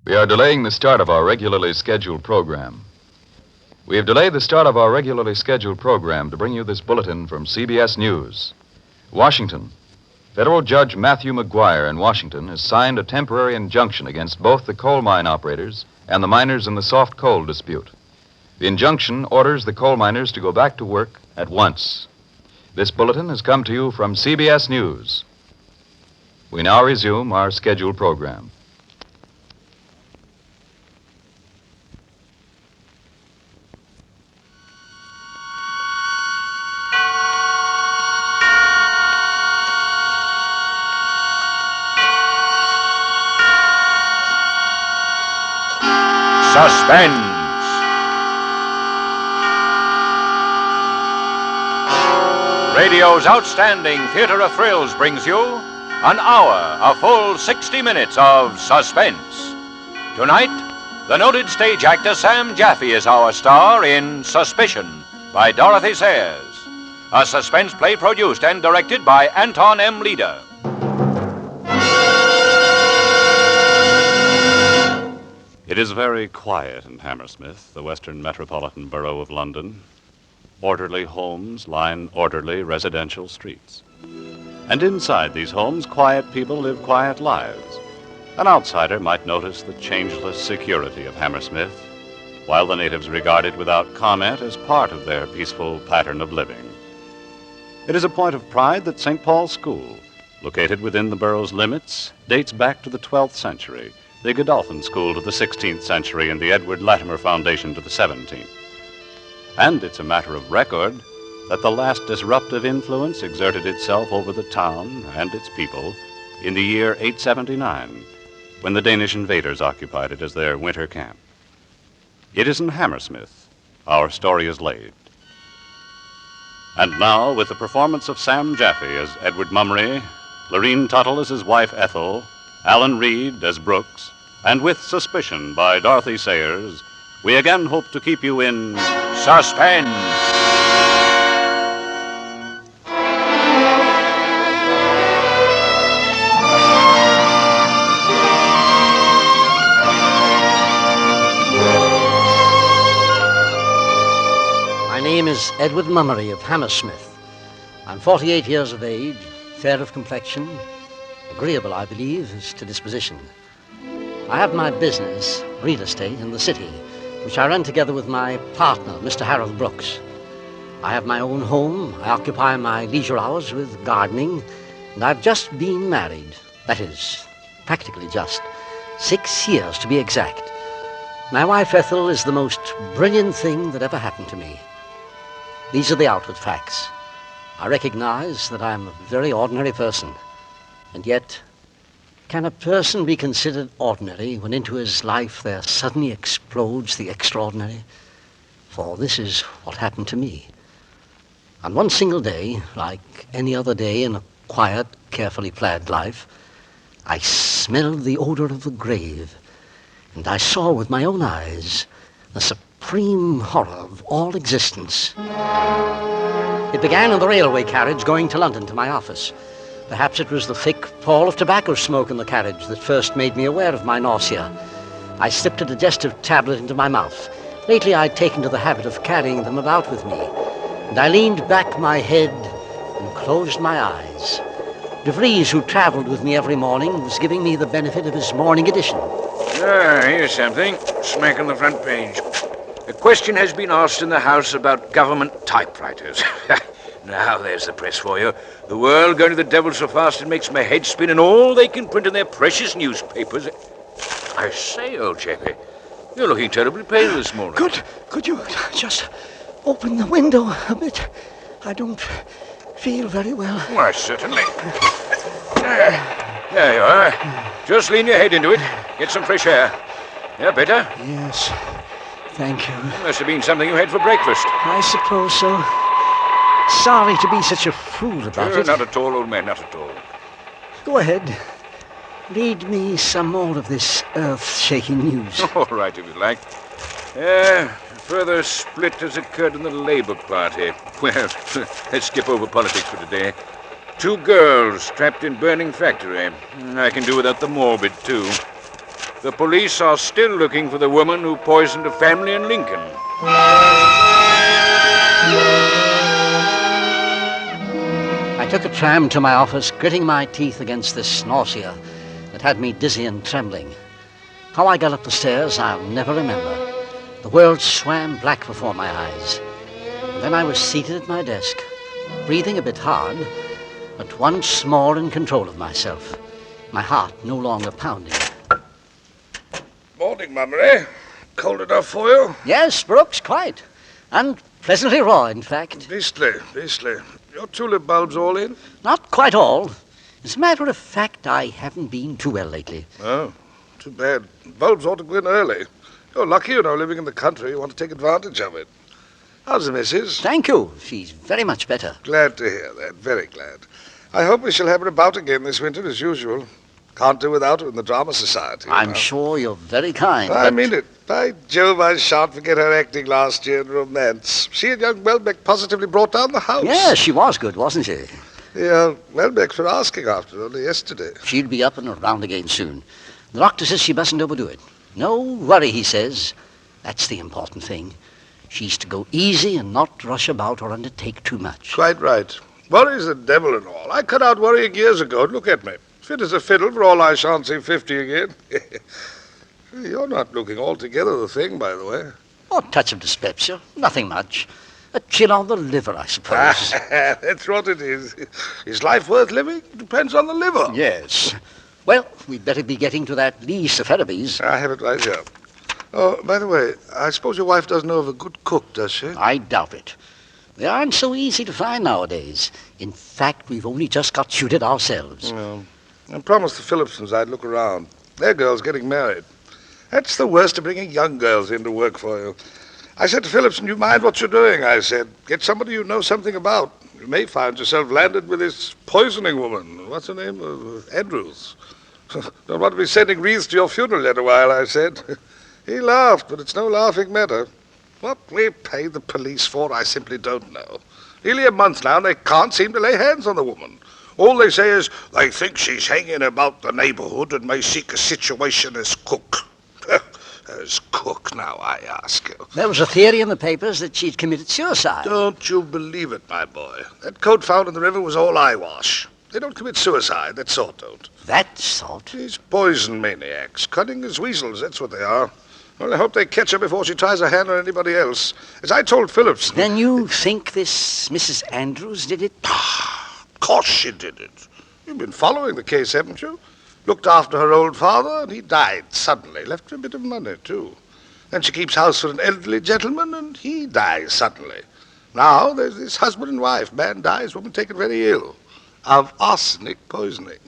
We are delaying the start of our regularly scheduled program. We have delayed the start of our regularly scheduled program to bring you this bulletin from CBS News. Washington. Federal Judge Matthew McGuire in Washington has signed a temporary injunction against both the coal mine operators and the miners in the soft coal dispute. The injunction orders the coal miners to go back to work at once. This bulletin has come to you from CBS News. We now resume our scheduled program. Suspense. Radio's outstanding theater of thrills brings you an hour, a full 60 minutes of suspense. Tonight, the noted stage actor Sam Jaffe is our star in Suspicion by Dorothy Sayers, a suspense play produced and directed by Anton M. Leader. It is very quiet in Hammersmith, the western metropolitan borough of London. Orderly homes line orderly residential streets. And inside these homes, quiet people live quiet lives. An outsider might notice the changeless security of Hammersmith, while the natives regard it without comment as part of their peaceful pattern of living. It is a point of pride that St. Paul's School, located within the borough's limits, dates back to the 12th century, the Godolphin School to the 16th century, and the Edward Latimer Foundation to the 17th. And it's a matter of record that the last disruptive influence exerted itself over the town and its people in the year 879, when the Danish invaders occupied it as their winter camp. It is in Hammersmith our story is laid. And now, with the performance of Sam Jaffe as Edward Mummery, Lorene Tuttle as his wife Ethel, Alan Reed as Brooks, and with Suspicion by Dorothy Sayers, we again hope to keep you in Suspense. My name is Edward Mummery of Hammersmith. I'm 48 years of age, fair of complexion, agreeable, I believe, as to disposition. I have my business, real estate, in the city, which I run together with my partner, Mr. Harold Brooks. I have my own home. I occupy my leisure hours with gardening, and I've just been married. That is, practically just. 6 years, to be exact. My wife, Ethel, is the most brilliant thing that ever happened to me. These are the outward facts. I recognize that I'm a very ordinary person. And yet, can a person be considered ordinary when into his life there suddenly explodes the extraordinary? For this is what happened to me. On one single day, like any other day in a quiet, carefully planned life, I smelled the odor of the grave, and I saw with my own eyes the supreme horror of all existence. It began in the railway carriage going to London to my office. Perhaps it was the thick pall of tobacco smoke in the carriage that first made me aware of my nausea. I slipped a digestive tablet into my mouth. Lately I'd taken to the habit of carrying them about with me, and I leaned back my head and closed my eyes. De Vries, who traveled with me every morning, was giving me the benefit of his morning edition. Here's something. Smack on the front page. A question has been asked in the House about government typewriters. Now, there's the press for you. The world going to the devil so fast it makes my head spin, and all they can print in their precious newspapers. I say, old chappie, you're looking terribly pale this morning. Could you just open the window a bit? I don't feel very well. Why, certainly. There you are. Just lean your head into it. Get some fresh air. Yeah, better? Yes, thank you. Must have been something you had for breakfast. I suppose so. Sorry to be such a fool about it. Not at all, old man, not at all. Go ahead. Read me some more of this earth-shaking news. All right, if you like. Further split has occurred in the Labour Party. Well, let's skip over politics for today. 2 girls trapped in burning factory. I can do without the morbid, too. The police are still looking for the woman who poisoned a family in Lincoln. I took a tram to my office, gritting my teeth against this nausea that had me dizzy and trembling. How I got up the stairs, I'll never remember. The world swam black before my eyes. And then I was seated at my desk, breathing a bit hard, but once more in control of myself. My heart no longer pounding. Morning, Mummery. Cold enough for you? Yes, Brooks, quite. And pleasantly raw, in fact. Beastly. Your tulip bulbs all in? Not quite all. As a matter of fact, I haven't been too well lately. Oh, too bad. Bulbs ought to go in early. You're lucky, living in the country. You want to take advantage of it. How's the missus? Thank you. She's very much better. Glad to hear that. Very glad. I hope we shall have her about again this winter as usual. Can't do without her in the Drama Society. I'm sure you're very kind. I mean it. By Jove, I shan't forget her acting last year in Romance. She and young Welbeck positively brought down the house. Yes, she was good, wasn't she? Yeah, Welbeck's were asking after her only yesterday. She'll be up and around again soon. The doctor says she mustn't overdo it. No worry, he says. That's the important thing. She's to go easy and not rush about or undertake too much. Quite right. Worry's the devil and all. I cut out worrying years ago. Look at me. Fit as a fiddle, for all I shan't see 50 again. You're not looking altogether the thing, by the way. Oh, a touch of dyspepsia. Nothing much. A chill on the liver, I suppose. That's what it is. Is life worth living? Depends on the liver. Yes. Well, we'd better be getting to that Lee Sepharibes. I have it right here. Oh, by the way, I suppose your wife doesn't know of a good cook, does she? I doubt it. They aren't so easy to find nowadays. In fact, we've only just got shooted ourselves. Well, I promised the Phillipsons I'd look around. Their girl's getting married. That's the worst of bringing young girls in to work for you. I said to Phillipson, you mind what you're doing? I said, get somebody you know something about. You may find yourself landed with this poisoning woman. What's her name? Andrews. Don't want to be sending wreaths to your funeral yet a while, I said. He laughed, but it's no laughing matter. What we pay the police for, I simply don't know. Nearly a month now, and they can't seem to lay hands on the woman. All they say is they think she's hanging about the neighborhood and may seek a situation as cook. As cook, now, I ask you. There was a theory in the papers that she'd committed suicide. Don't you believe it, my boy. That coat found in the river was all eyewash. They don't commit suicide, that sort don't. That sort? These poison maniacs, cunning as weasels, that's what they are. Well, I hope they catch her before she tries her hand on anybody else. As I told Phillips... Then you think this Mrs. Andrews did it? Of course she did it. You've been following the case, haven't you? Looked after her old father, and he died suddenly. Left her a bit of money, too. Then she keeps house for an elderly gentleman, and he dies suddenly. Now there's this husband and wife. Man dies, woman taken very ill. Of arsenic poisoning.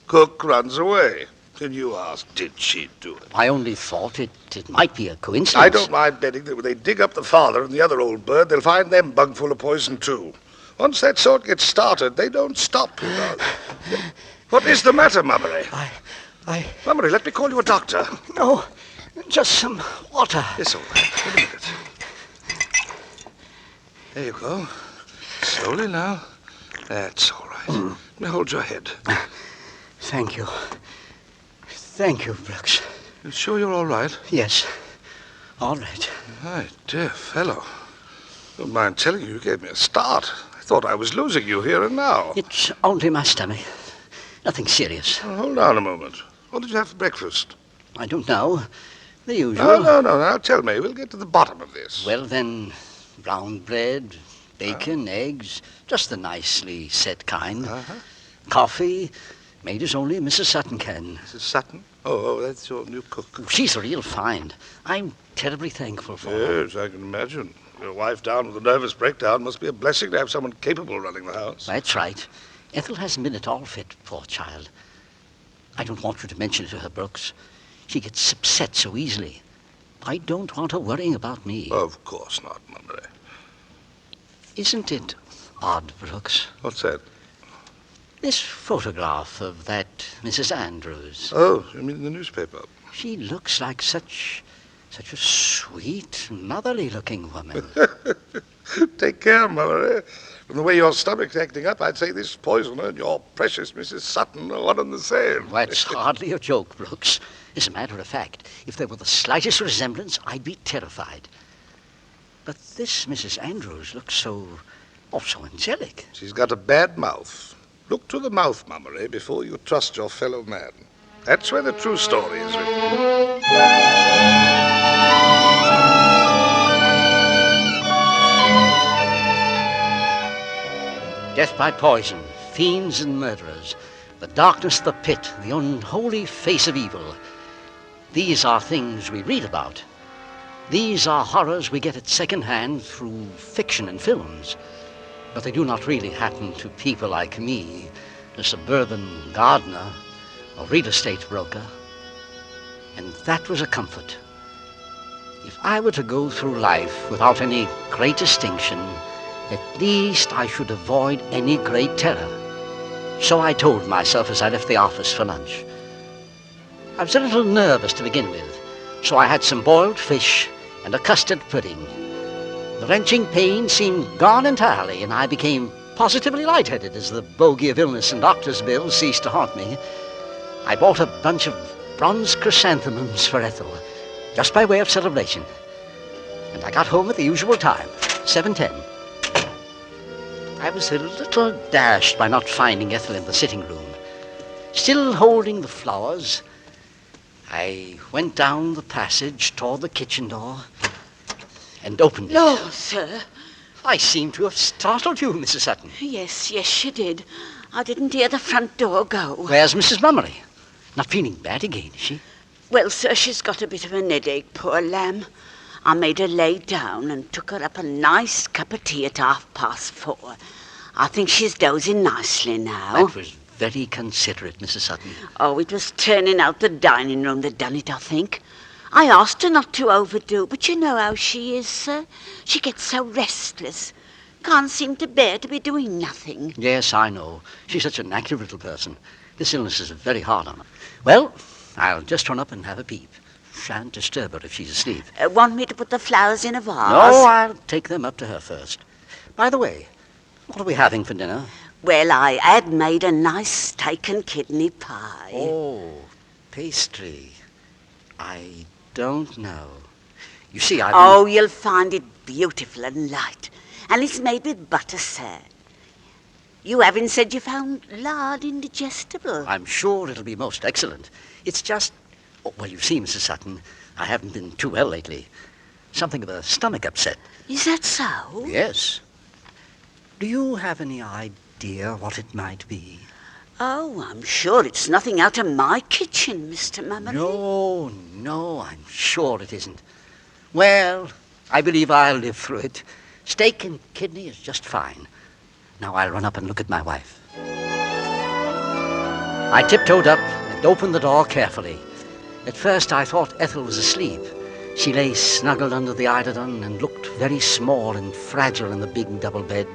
Cook runs away. Then you ask, did she do it? I only thought it might be a coincidence. I don't mind betting that when they dig up the father and the other old bird, they'll find them bung full of poison, too. Once that sort gets started, they don't stop, you know. What is the matter, Mummery? Mummery, let me call you a doctor. No, just some water. It's all right. Wait a minute. There you go. Slowly now. That's all right. Let me hold your head. Thank you. Thank you, Brooks. You sure you're all right? Yes. All right. My dear fellow. Don't mind telling you, you gave me a start. I thought I was losing you here and now. It's only my stomach. Nothing serious. Well, hold on a moment. What did you have for breakfast? I don't know. The usual. No. Now tell me. We'll get to the bottom of this. Well, then, brown bread, bacon, eggs, just the nicely set kind. Coffee, made as only Mrs. Sutton can. Mrs. Sutton? Oh, that's your new cook. She's a real find. I'm terribly thankful for her. Yes, I can imagine. Your wife down with a nervous breakdown must be a blessing to have someone capable running the house. That's right. Ethel hasn't been at all fit, poor child. I don't want you to mention it to her, Brooks. She gets upset so easily. I don't want her worrying about me. Of course not, Mummery. Isn't it odd, Brooks? What's that? This photograph of that Mrs. Andrews. Oh, you mean in the newspaper? She looks like such a sweet, motherly-looking woman. Take care, Mummery. From the way your stomach's acting up, I'd say this poisoner and your precious Mrs. Sutton are one and the same. That's hardly a joke, Brooks. As a matter of fact, if there were the slightest resemblance, I'd be terrified. But this Mrs. Andrews looks so angelic. She's got a bad mouth. Look to the mouth, Mummery, before you trust your fellow man. That's where the true story is written. Death by poison, fiends and murderers, the darkness of the pit, the unholy face of evil. These are things we read about. These are horrors we get at second hand through fiction and films. But they do not really happen to people like me, a suburban gardener, a real estate broker. And that was a comfort. If I were to go through life without any great distinction, at least I should avoid any great terror. So I told myself as I left the office for lunch. I was a little nervous to begin with, so I had some boiled fish and a custard pudding. The wrenching pain seemed gone entirely, and I became positively lightheaded as the bogey of illness and doctor's bills ceased to haunt me. I bought a bunch of bronze chrysanthemums for Ethel, just by way of celebration. And I got home at the usual time, 7:10. I was a little dashed by not finding Ethel in the sitting room. Still holding the flowers, I went down the passage toward the kitchen door and opened it. No, sir. I seem to have startled you, Mrs. Sutton. Yes, you did. I didn't hear the front door go. Where's Mrs. Mummery? Not feeling bad again, is she? Well, sir, she's got a bit of an headache, poor lamb. I made her lay down and took her up a nice cup of tea at 4:30. I think she's dozing nicely now. That was very considerate, Mrs. Sutton. Oh, it was turning out the dining room that done it, I think. I asked her not to overdo, but you know how she is, sir. She gets so restless. Can't seem to bear to be doing nothing. Yes, I know. She's such an active little person. This illness is very hard on her. Well, I'll just run up and have a peep. Shan't disturb her if she's asleep. Want me to put the flowers in a vase? No, I'll take them up to her first. By the way, what are we having for dinner? Well, I had made a nice steak and kidney pie. Oh, pastry. I don't know. You see, Oh, you'll find it beautiful and light. And it's made with butter, sir. You haven't said you found lard indigestible. I'm sure it'll be most excellent. It's just... Oh, well, you see, Mrs. Sutton, I haven't been too well lately. Something of a stomach upset. Is that so? Yes. Do you have any idea what it might be? Oh, I'm sure it's nothing out of my kitchen, Mr. Mummery. No, I'm sure it isn't. Well, I believe I'll live through it. Steak and kidney is just fine. Now I'll run up and look at my wife. I tiptoed up and opened the door carefully. At first I thought Ethel was asleep. She lay snuggled under the eiderdown and looked very small and fragile in the big double bed.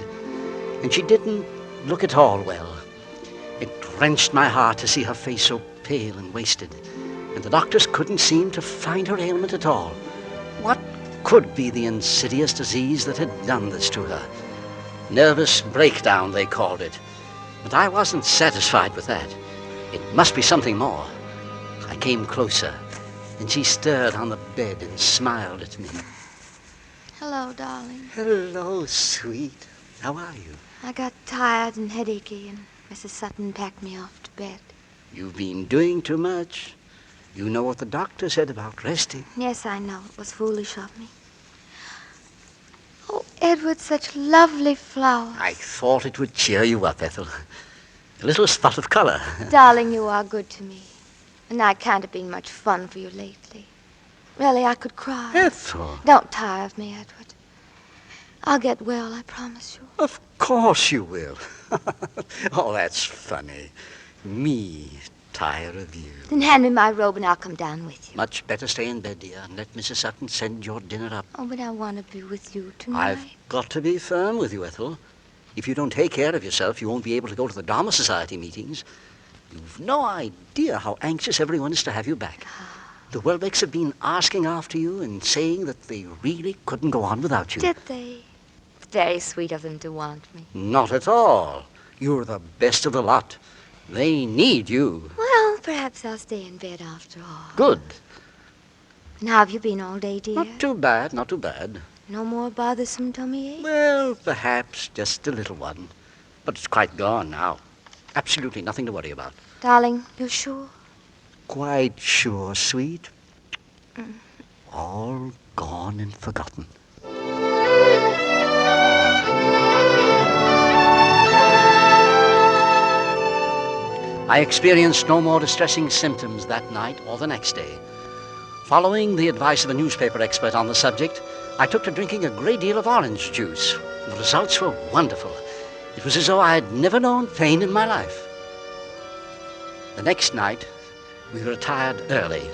And she didn't look at all well. It wrenched my heart to see her face so pale and wasted, and the doctors couldn't seem to find her ailment at all. What could be the insidious disease that had done this to her? Nervous breakdown, they called it. But I wasn't satisfied with that. It must be something more. I came closer, and she stirred on the bed and smiled at me. Hello, darling. Hello, sweet. How are you? I got tired and headachy, and Mrs. Sutton packed me off to bed. You've been doing too much. You know what the doctor said about resting. Yes, I know. It was foolish of me. Oh, Edward, such lovely flowers. I thought it would cheer you up, Ethel. A little spot of color. Darling, you are good to me. And I can't have been much fun for you lately. Really, I could cry. Ethel. Don't tire of me, Edward. I'll get well, I promise you. Of course you will. Oh, that's funny. Me tire of you. Then hand me my robe and I'll come down with you. Much better stay in bed, dear, and let Mrs. Sutton send your dinner up. Oh, but I want to be with you tonight. I've got to be firm with you, Ethel. If you don't take care of yourself, you won't be able to go to the Dharma Society meetings. You've no idea how anxious everyone is to have you back. The Welbecks have been asking after you and saying that they really couldn't go on without you. Did they? Very sweet of them to want me. Not at all. You're the best of the lot. They need you. Well, Perhaps I'll stay in bed after all. Good. And how have you been all day, dear? Not too bad, not too bad. No more bothersome tummy ache? Well, perhaps just a little one. But it's quite gone now. Absolutely nothing to worry about. Darling, you're sure? Quite sure, sweet. All gone and forgotten. I experienced no more distressing symptoms that night or the next day. Following the advice of a newspaper expert on the subject, I took to drinking a great deal of orange juice. The results were wonderful. It was as though I had never known pain in my life. The next night, we retired early.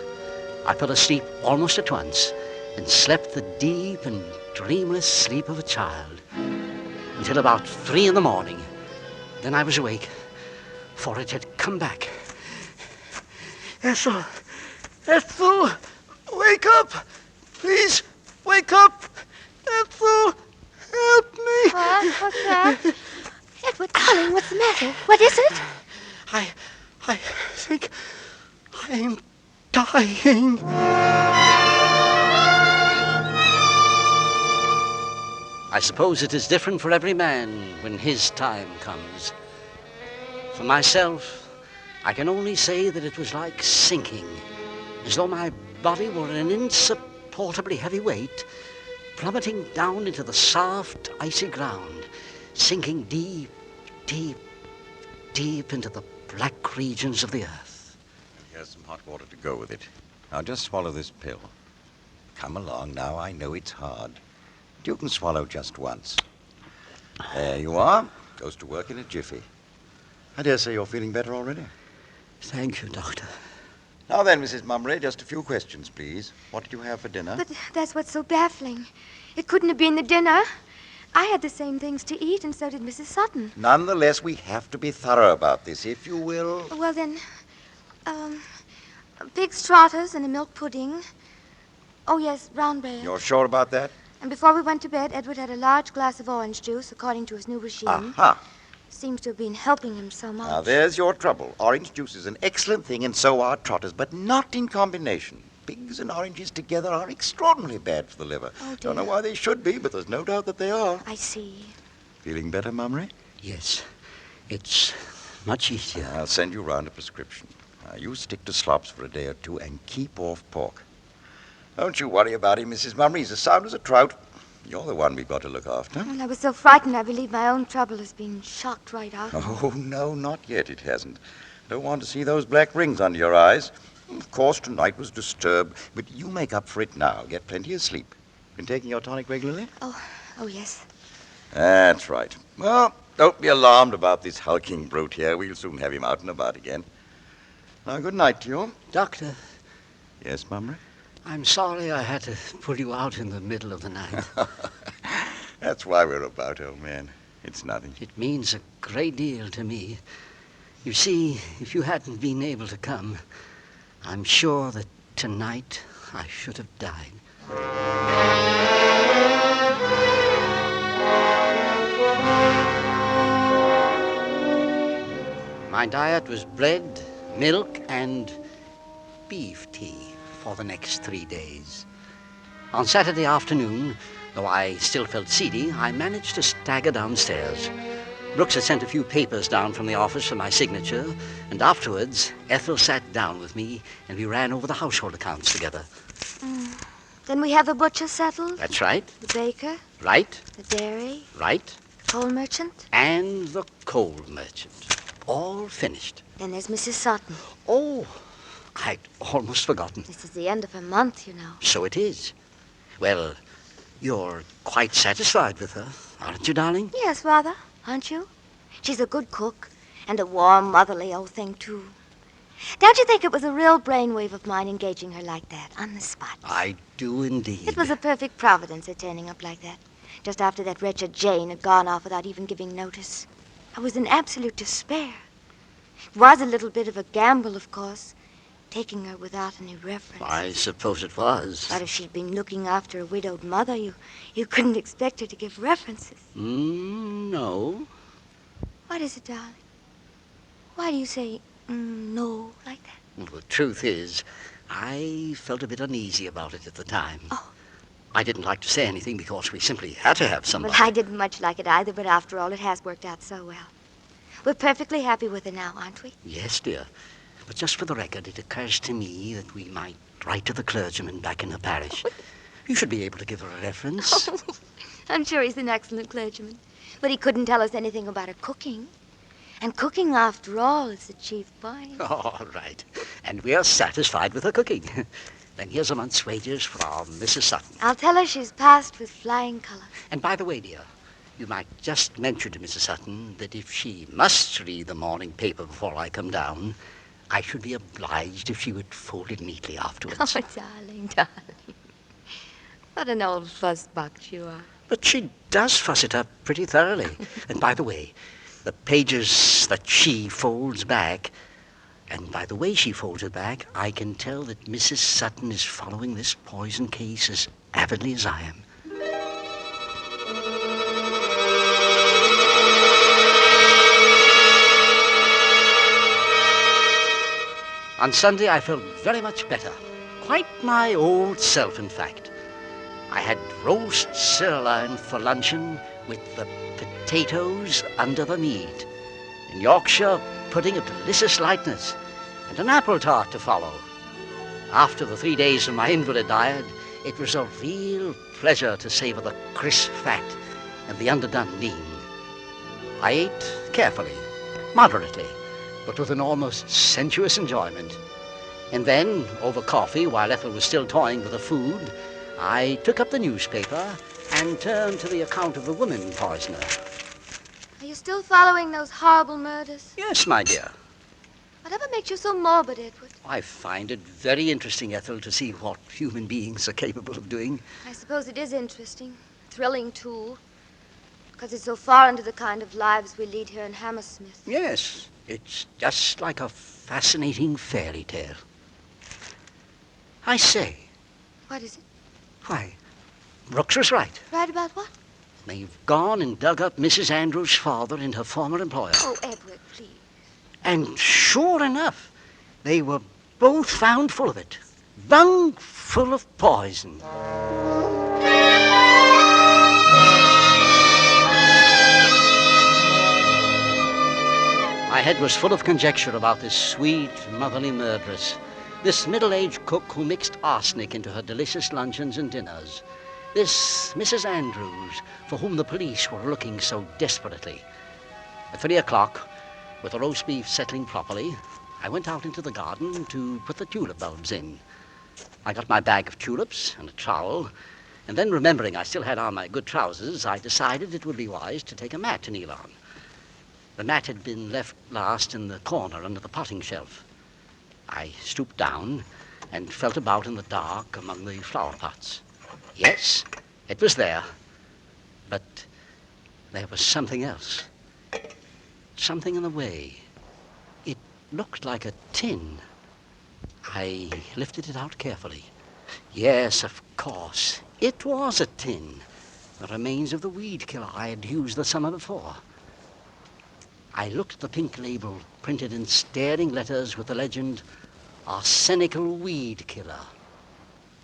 I fell asleep almost at once and slept the deep and dreamless sleep of a child until about 3 a.m. Then I was awake, for it had come back. Ethel! Ethel! Wake up! Please, wake up! Ethel! Help me! What? What's that? Edward, darling, what's the matter? What is it? I think I'm dying. I suppose it is different for every man when his time comes. For myself, I can only say that it was like sinking, as though my body were an insupportably heavy weight, plummeting down into the soft, icy ground, sinking deep, deep, deep into the black regions of the earth. Here's some hot water to go with it. Now just swallow this pill. Come along now, I know it's hard. But you can swallow just once. There you are. Goes to work in a jiffy. I dare say you're feeling better already. Thank you, Doctor. Now then, Mrs. Mummery, just a few questions, please. What did you have for dinner? But that's what's so baffling. It couldn't have been the dinner. I had the same things to eat, and so did Mrs. Sutton. Nonetheless, we have to be thorough about this, if you will. Well, then, pig stratas and a milk pudding. Oh, yes, brown bread. You're sure about that? And before we went to bed, Edward had a large glass of orange juice, according to his new regime. Aha. Seems to have been helping him so much. Now, there's your trouble. Orange juice is an excellent thing, and so are trotters, but not in combination. Pigs and oranges together are extraordinarily bad for the liver. Oh, dear. Don't know why they should be, but there's no doubt that they are. I see. Feeling better, Mummery? Yes, it's much easier. I'll send you round a prescription. You stick to slops for a day or two and keep off pork. Don't you worry about him, Mrs. Mummery. He's as sound as a trout. You're the one we've got to look after. Well, I was so frightened, I believe my own trouble has been shocked right out. Oh, no, not yet. It hasn't. Don't want to see those black rings under your eyes. Of course, tonight was disturbed, but you make up for it now. Get plenty of sleep. Been taking your tonic regularly? Oh, yes. That's right. Well, don't be alarmed about this hulking brute here. We'll soon have him out and about again. Now, good night to you. Doctor, Yes, Mummery? I'm sorry I had to pull you out in the middle of the night. That's why we're about, old man. It's nothing. It means a great deal to me. You see, if you hadn't been able to come, I'm sure that tonight I should have died. My diet was bread, milk, and beef tea for the next 3 days. On Saturday afternoon, though I still felt seedy, I managed to stagger downstairs. Brooks had sent a few papers down from the office for my signature, and afterwards, Ethel sat down with me, and we ran over the household accounts together. Then we have the butcher settled, That's right. the baker, Right. the dairy, Right. coal merchant. And the coal merchant. All finished. Then there's Mrs. Sutton. Oh, I'd almost forgotten. This is the end of her month, you know. So it is. Well, you're quite satisfied with her, aren't you, darling? Yes, rather, aren't you? She's a good cook, and a warm, motherly old thing, too. Don't you think it was a real brainwave of mine engaging her like that, on the spot? I do indeed. It was a perfect providence her turning up like that, just after that wretched Jane had gone off without even giving notice. I was in absolute despair. It was a little bit of a gamble, of course, taking her without any reference. I suppose it was. But if she'd been looking after a widowed mother, you couldn't expect her to give references. No. What is it, darling? Why do you say, no, like that? Well, the truth is, I felt a bit uneasy about it at the time. Oh. I didn't like to say anything because we simply had to have somebody. Well, I didn't much like it either, but after all, it has worked out so well. We're perfectly happy with her now, aren't we? Yes, dear. But just for the record, it occurs to me that we might write to the clergyman back in the parish. You should be able to give her a reference. I'm sure he's an excellent clergyman. But he couldn't tell us anything about her cooking. And cooking, after all, is the chief point. All right. And we are satisfied with her cooking. Then here's a month's wages from Mrs. Sutton. I'll tell her she's passed with flying colors. And by the way, dear, you might just mention to Mrs. Sutton that if she must read the morning paper before I come down, I should be obliged if she would fold it neatly afterwards. Oh, darling, darling. What an old fussbox you are. But she does fuss it up pretty thoroughly. And by the way, the pages that she folds back, and by the way she folds it back, I can tell that Mrs. Sutton is following this poison case as avidly as I am. On Sunday, I felt very much better. Quite my old self, in fact. I had roast sirloin for luncheon with the potatoes under the meat. In Yorkshire, pudding of delicious lightness, and an apple tart to follow. After the 3 days of my invalid diet, it was a real pleasure to savor the crisp fat and the underdone lean. I ate carefully, moderately, but with an almost sensuous enjoyment. And then, over coffee, while Ethel was still toying with the food, I took up the newspaper and turned to the account of the woman poisoner. Are you still following those horrible murders? Yes, my dear. Whatever makes you so morbid, Edward? I find it very interesting, Ethel, to see what human beings are capable of doing. I suppose it is interesting. Thrilling, too. Because it's so far into the kind of lives we lead here in Hammersmith. Yes, it's just like a fascinating fairy tale. I say. What is it? Why, Brooks was right. Right about what? They've gone and dug up Mrs. Andrews' father and her former employer. Oh, Edward, please. And sure enough, they were both found full of it. Bung full of poison. My head was full of conjecture about this sweet, motherly murderess. This middle-aged cook who mixed arsenic into her delicious luncheons and dinners. This Mrs. Andrews, for whom the police were looking so desperately. At 3 o'clock, with the roast beef settling properly, I went out into the garden to put the tulip bulbs in. I got my bag of tulips and a trowel, and then remembering I still had on my good trousers, I decided it would be wise to take a mat to kneel on. The mat had been left last in the corner under the potting shelf. I stooped down and felt about in the dark among the flower pots. Yes, it was there, but there was something else. Something in the way. It looked like a tin. I lifted it out carefully. Yes, of course, it was a tin. The remains of the weed killer I had used the summer before. I looked at the pink label printed in staring letters with the legend, Arsenical Weed Killer.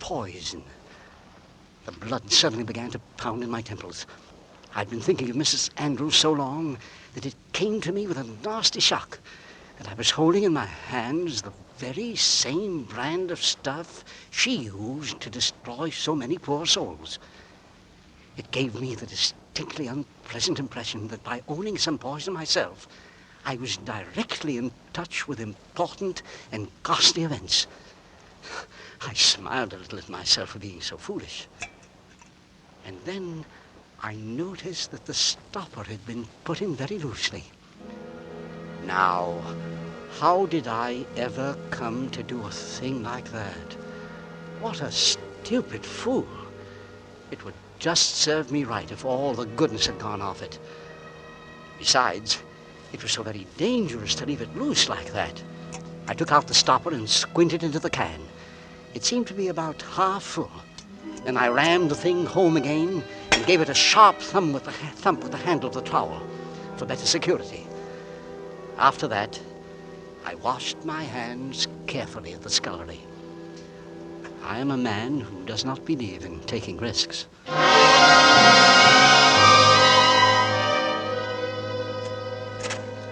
Poison. The blood suddenly began to pound in my temples. I'd been thinking of Mrs. Andrews so long that it came to me with a nasty shock that I was holding in my hands the very same brand of stuff she used to destroy so many poor souls. It gave me the distinctly unpleasant impression that by owning some poison myself, I was directly in touch with important and ghastly events. I smiled a little at myself for being so foolish. And then I noticed that the stopper had been put in very loosely. Now, how did I ever come to do a thing like that? What a stupid fool. It would just serve me right if all the goodness had gone off it. Besides, it was so very dangerous to leave it loose like that. I took out the stopper and squinted into the can. It seemed to be about half full. Then I rammed the thing home again and gave it a sharp thump with the handle of the trowel for better security. After that, I washed my hands carefully at the scullery. I am a man who does not believe in taking risks.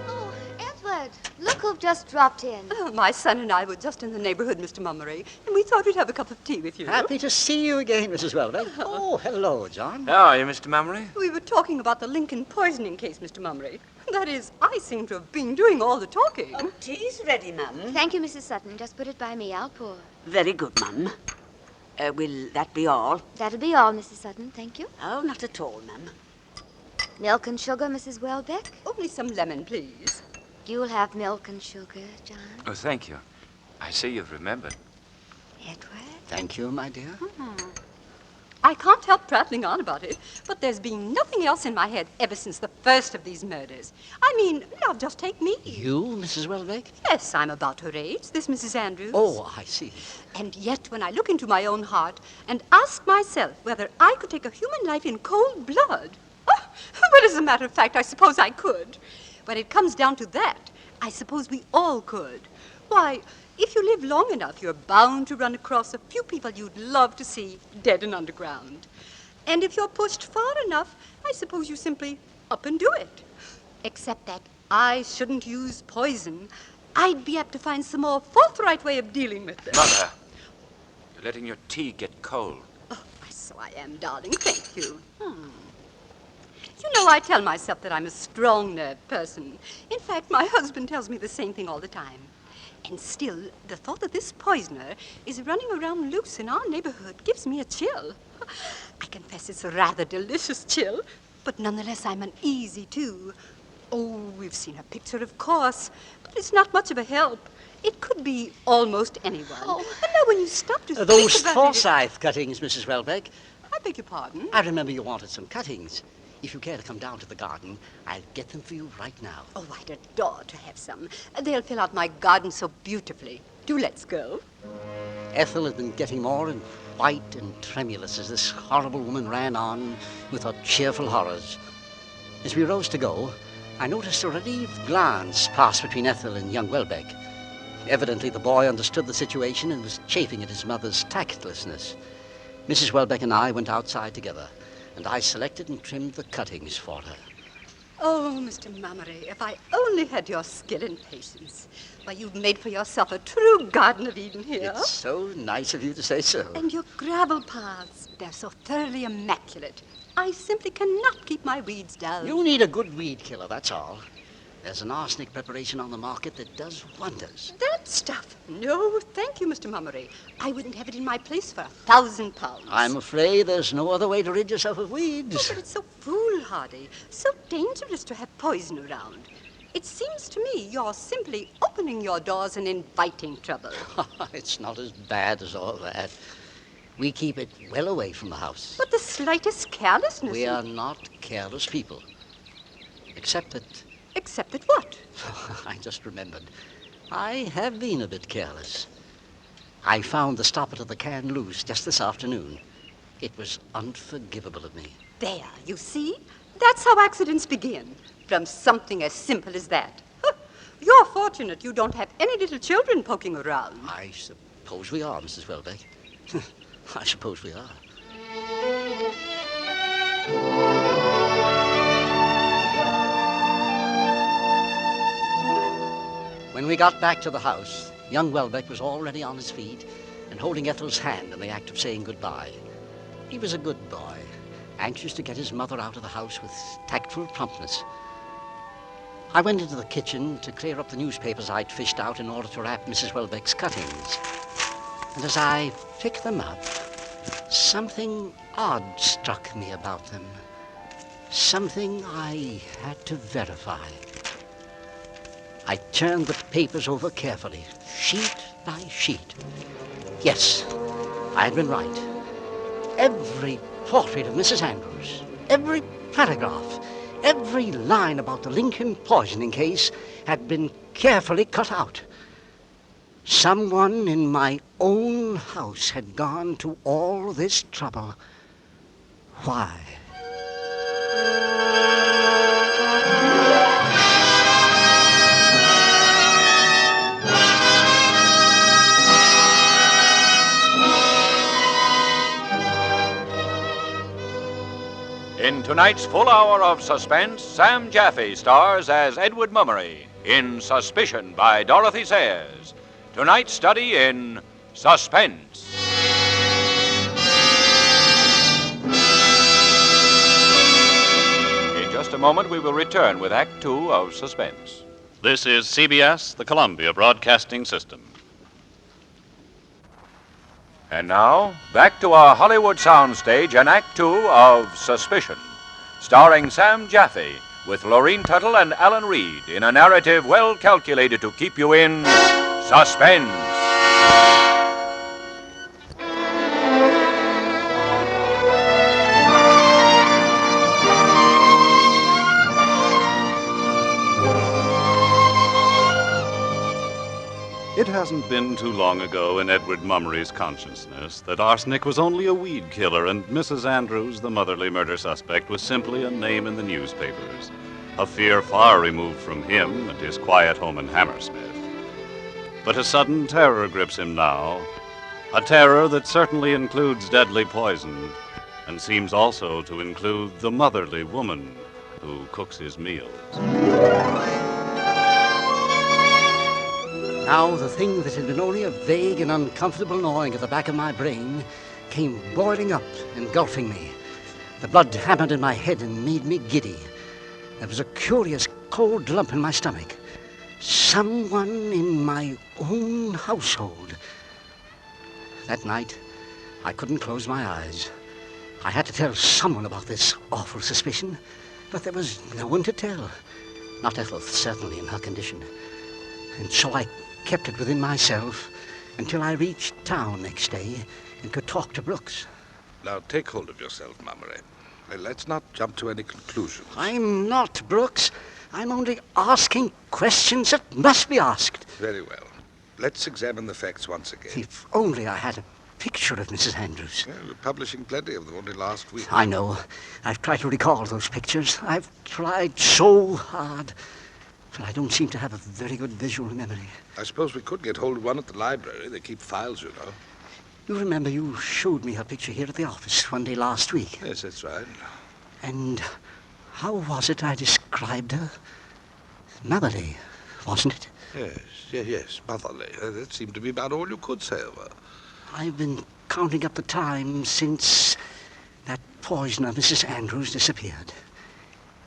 Oh, Edward, look who've just dropped in. Oh, my son and I were just in the neighborhood, Mr. Mummery, and we thought we'd have a cup of tea with you. Happy to see you again, Mrs. Welbeck. Oh, hello, John. How are you, Mr. Mummery? We were talking about the Lincoln poisoning case, Mr. Mummery. That is, I seem to have been doing all the talking. Oh, tea's ready, Mum. Thank you, Mrs. Sutton. Just put it by me. I'll pour. Very good, Mum. Will that be all? That'll be all, Mrs. Sutton. Thank you. Oh, not at all, Mum. Milk and sugar, Mrs. Welbeck? Only some lemon, please. You'll have milk and sugar, John. Oh, thank you. I see you've remembered. Edward? Thank you, my dear. I can't help prattling on about it, but there's been nothing else in my head ever since the first of these murders. I mean, now just take me. You, Mrs. Welbeck? Yes, I'm about her age, this Mrs. Andrews. Oh, I see. And yet, when I look into my own heart and ask myself whether I could take a human life in cold blood, well, as a matter of fact, I suppose I could. When it comes down to that, I suppose we all could. Why, if you live long enough, you're bound to run across a few people you'd love to see dead and underground. And if you're pushed far enough, I suppose you simply up and do it. Except that I shouldn't use poison. I'd be apt to find some more forthright way of dealing with it. Mother, you're letting your tea get cold. Oh, so I am, darling. Thank you. You know, I tell myself that I'm a strong-nerved person. In fact, my husband tells me the same thing all the time. And still, the thought that this poisoner is running around loose in our neighborhood gives me a chill. I confess it's a rather delicious chill, but nonetheless I'm uneasy, too. Oh, we've seen her picture, of course, but it's not much of a help. It could be almost anyone. Oh. And now when you stop to Those think about Forsyth cuttings, Mrs. Welbeck. I beg your pardon? I remember you wanted some cuttings. If you care to come down to the garden, I'll get them for you right now. Oh, I'd adore to have some. They'll fill out my garden so beautifully. Do let's go. Ethel had been getting more and white and tremulous as this horrible woman ran on with her cheerful horrors. As we rose to go, I noticed a relieved glance pass between Ethel and young Welbeck. Evidently, the boy understood the situation and was chafing at his mother's tactlessness. Mrs. Welbeck and I went outside together, and I selected and trimmed the cuttings for her. Oh, Mr. Mummery, if I only had your skill and patience. Why, you've made for yourself a true Garden of Eden here. It's so nice of you to say so. And your gravel paths, they're so thoroughly immaculate. I simply cannot keep my weeds down. You need a good weed killer, that's all. There's an arsenic preparation on the market that does wonders. That stuff? No, thank you, Mr. Mummery. I wouldn't have it in my place for £1,000. I'm afraid there's no other way to rid yourself of weeds. Oh, but it's so foolhardy, so dangerous to have poison around. It seems to me you're simply opening your doors and inviting trouble. It's not as bad as all that. We keep it well away from the house. But the slightest carelessness... We are not careless people. Except that... Except that what? I just remembered. I have been a bit careless. I found the stopper to the can loose just this afternoon. It was unforgivable of me. There, you see? That's how accidents begin. From something as simple as that. You're fortunate you don't have any little children poking around. I suppose we are, Mrs. Welbeck. I suppose we are. When we got back to the house, young Welbeck was already on his feet and holding Ethel's hand in the act of saying goodbye. He was a good boy, anxious to get his mother out of the house with tactful promptness. I went into the kitchen to clear up the newspapers I'd fished out in order to wrap Mrs. Welbeck's cuttings. And as I picked them up, something odd struck me about them. Something I had to verify. I turned the papers over carefully, sheet by sheet. Yes, I had been right. Every portrait of Mrs. Andrews, every paragraph, every line about the Lincoln poisoning case had been carefully cut out. Someone in my own house had gone to all this trouble. Why? In tonight's full hour of suspense, Sam Jaffe stars as Edward Mummery in Suspicion by Dorothy Sayers. Tonight's study in Suspense. In just a moment, we will return with Act Two of Suspense. This is CBS, the Columbia Broadcasting System. And now, back to our Hollywood soundstage and Act Two of Suspicion, starring Sam Jaffe with Lorene Tuttle and Alan Reed in a narrative well calculated to keep you in suspense. It hasn't been too long ago in Edward Mummery's consciousness that arsenic was only a weed killer and Mrs. Andrews, the motherly murder suspect, was simply a name in the newspapers, a fear far removed from him and his quiet home in Hammersmith. But a sudden terror grips him now, a terror that certainly includes deadly poison and seems also to include the motherly woman who cooks his meals. Now, the thing that had been only a vague and uncomfortable gnawing at the back of my brain came boiling up, engulfing me. The blood hammered in my head and made me giddy. There was a curious cold lump in my stomach. Someone in my own household. That night, I couldn't close my eyes. I had to tell someone about this awful suspicion, but there was no one to tell. Not Ethel, certainly in her condition. And so I kept it within myself until I reached town next day and could talk to Brooks. Now, take hold of yourself, Mummery. Let's not jump to any conclusions. I'm not, Brooks. I'm only asking questions that must be asked. Very well. Let's examine the facts once again. If only I had a picture of Mrs. Andrews. Well, we're publishing plenty of them only last week. I know. I've tried to recall those pictures. I've tried so hard. But I don't seem to have a very good visual memory. I suppose we could get hold of one at the library. They keep files, you know. You remember you showed me her picture here at the office one day last week. Yes, that's right. And how was it I described her? Motherly, wasn't it? Yes, motherly. That seemed to be about all you could say of her. I've been counting up the time since that poisoner, Mrs. Andrews, disappeared.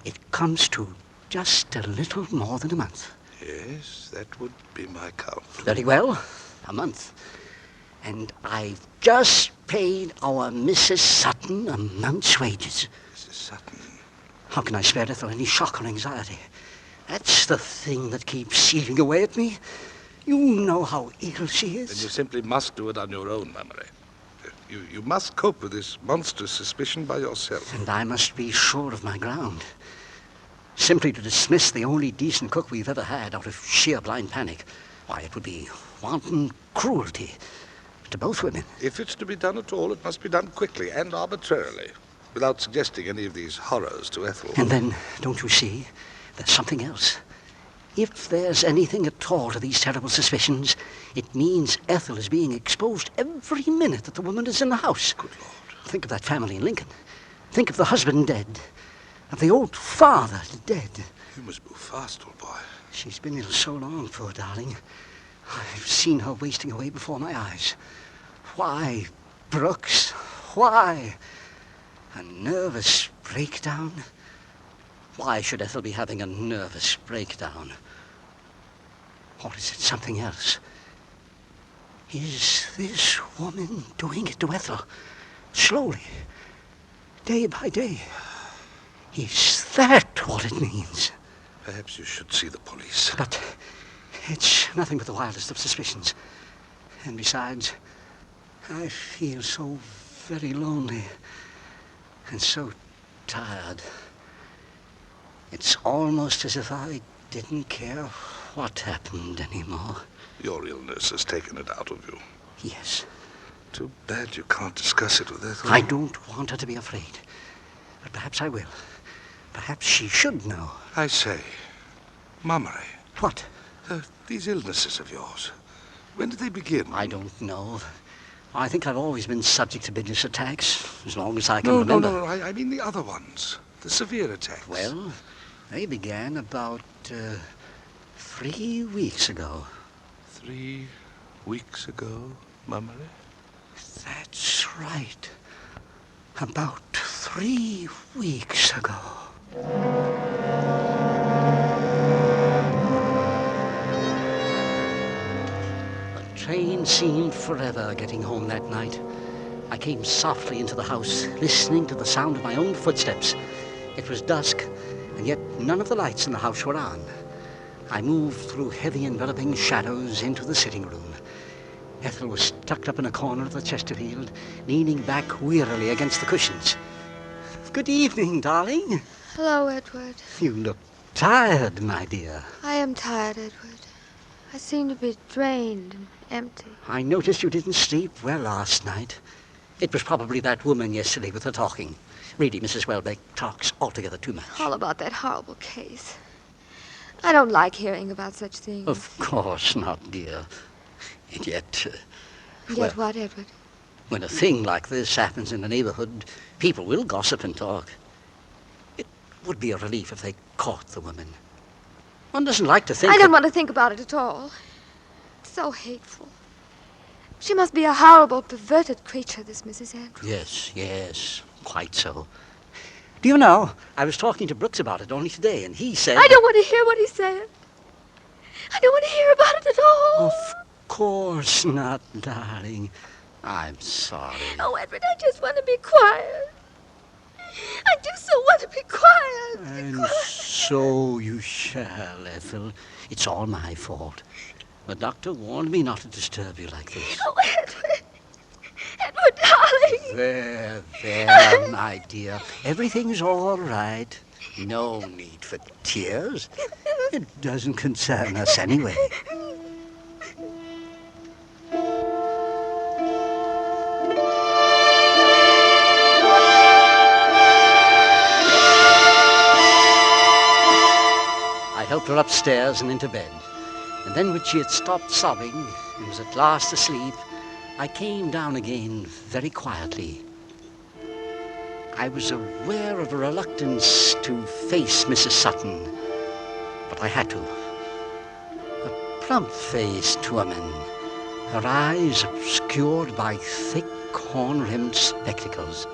It comes to just a little more than a month. Yes, that would be my count. Very well, a month. And I've just paid our Mrs. Sutton a month's wages. Mrs. Sutton? How can I spare Ethel any shock or anxiety? That's the thing that keeps eating away at me. You know how ill she is. Then you simply must do it on your own, Mummery. You must cope with this monstrous suspicion by yourself. And I must be sure of my ground. Simply to dismiss the only decent cook we've ever had out of sheer blind panic, why, it would be wanton cruelty to both women. If it's to be done at all, it must be done quickly and arbitrarily, without suggesting any of these horrors to Ethel. And then, don't you see, there's something else. If there's anything at all to these terrible suspicions, it means Ethel is being exposed every minute that the woman is in the house. Good Lord. Think of that family in Lincoln. Think of the husband dead. Of the old father dead. You must move fast, old boy. She's been ill so long, poor darling. I've seen her wasting away before my eyes. Why, Brooks? Why? A nervous breakdown? Why should Ethel be having a nervous breakdown? Or is it something else? Is this woman doing it to Ethel? Slowly, day by day. Is that what it means? Perhaps you should see the police. But it's nothing but the wildest of suspicions. And besides, I feel so very lonely and so tired. It's almost as if I didn't care what happened anymore. Your illness has taken it out of you. Yes. Too bad you can't discuss it with Ethel. I don't want her to be afraid. But perhaps I will. Perhaps she should know. I say, Mummery. What? These illnesses of yours, when did they begin? I don't know. I think I've always been subject to business attacks, as long as I can remember. No, I mean the other ones. The severe attacks. Well, they began about 3 weeks ago. 3 weeks ago, Mummery? That's right. About 3 weeks ago. The train seemed forever getting home that night. I came softly into the house, listening to the sound of my own footsteps. It was dusk, and yet none of the lights in the house were on. I moved through heavy enveloping shadows into the sitting room. Ethel was tucked up in a corner of the Chesterfield, leaning back wearily against the cushions. Good evening, darling. Hello, Edward. You look tired, my dear. I am tired, Edward. I seem to be drained and empty. I noticed you didn't sleep well last night. It was probably that woman yesterday with the talking. Really, Mrs. Welbeck talks altogether too much. All about that horrible case. I don't like hearing about such things. Of course not, dear. And yet... Yet what, Edward? When a thing like this happens in the neighborhood, people will gossip and talk. It would be a relief if they caught the woman. One doesn't like to think... I don't want to think about it at all. It's so hateful. She must be a horrible, perverted creature, this Mrs. Andrews. Yes, quite so. Do you know, I was talking to Brooks about it only today, and he said... I don't want to hear what he said. I don't want to hear about it at all. Of course not, darling. I'm sorry. Oh, Edward, I just want to be quiet. I do so want to be quiet. And so you shall, Ethel. It's all my fault. The doctor warned me not to disturb you like this. Oh, Edward. Edward, darling. There, my dear. Everything's all right. No need for tears. It doesn't concern us anyway. I helped her upstairs and into bed. And then when she had stopped sobbing and was at last asleep, I came down again very quietly. I was aware of a reluctance to face Mrs. Sutton, but I had to. A plump-faced woman, her eyes obscured by thick, horn-rimmed spectacles.